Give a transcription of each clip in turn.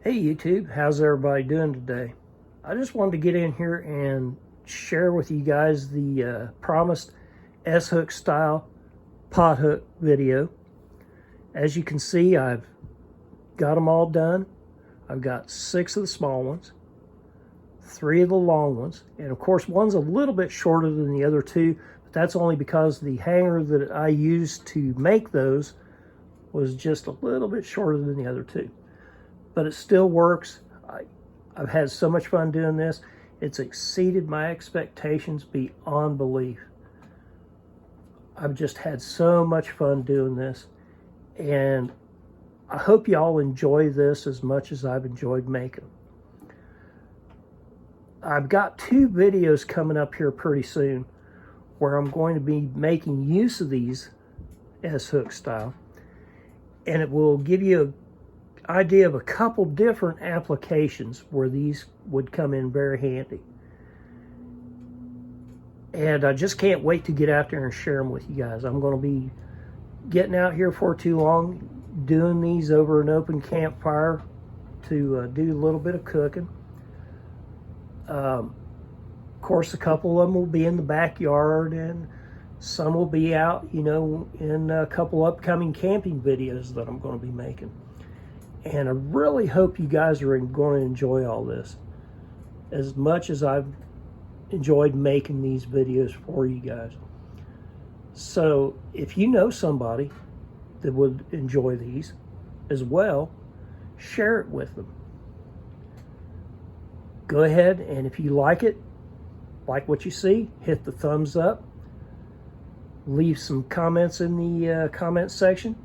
Hey YouTube, how's everybody doing today? I just wanted to get in here and share with you guys the promised S-hook style pot hook video. As you can see, I've got them all done. I've got 6 of the small ones, 3 of the long ones, and of course one's a little bit shorter than the other 2, but that's only because the hanger that I used to make those was just a little bit shorter than the other 2. But it still works. I've had so much fun doing this. It's exceeded my expectations beyond belief. I've just had so much fun doing this, and I hope y'all enjoy this as much as I've enjoyed making them. I've got 2 videos coming up here pretty soon where I'm going to be making use of these S-hook style, and it will give you a idea of a couple different applications where these would come in very handy. And I just can't wait to get out there and share them with you guys. I'm going to be getting out here for too long, doing these over an open campfire to do a little bit of cooking. Of course, a couple of them will be in the backyard, and some will be out, you know, in a couple upcoming camping videos that I'm going to be making. And I really hope you guys are going to enjoy all this as much as I've enjoyed making these videos for you guys. So if you know somebody that would enjoy these as well, share it with them. Go ahead, and if you like it, like what you see, hit the thumbs up. Leave some comments in the comment section.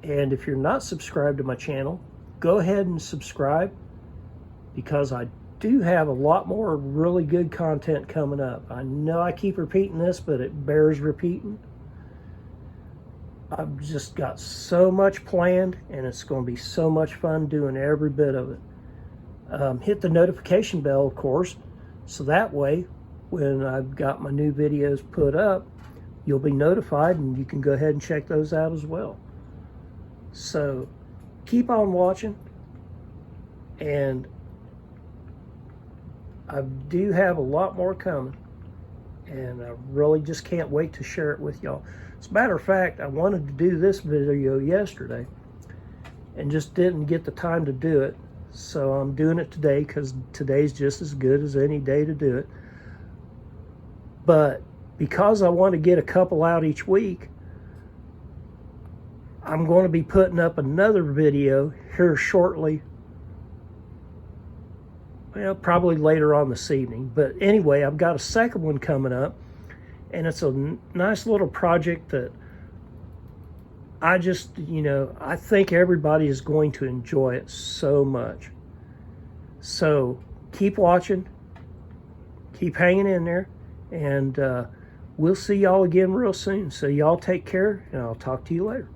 And if you're not subscribed to my channel, go ahead and subscribe, because I do have a lot more really good content coming up. I know I keep repeating this, but it bears repeating. I've just got so much planned, and it's going to be so much fun doing every bit of it. Hit the notification bell, of course, so that way when I've got my new videos put up, you'll be notified and you can go ahead and check those out as well. So keep on watching, and I do have a lot more coming, and I really just can't wait to share it with y'all. As a matter of fact, I wanted to do this video yesterday and just didn't get the time to do it, so I'm doing it today because today's just as good as any day to do it. But because I want to get a couple out each week, I'm going to be putting up another video here shortly. Well, probably later on this evening. But anyway, I've got a second one coming up, and it's a nice little project that I just, you know, I think everybody is going to enjoy it so much. So keep watching, keep hanging in there, and we'll see y'all again real soon. So y'all take care, and I'll talk to you later.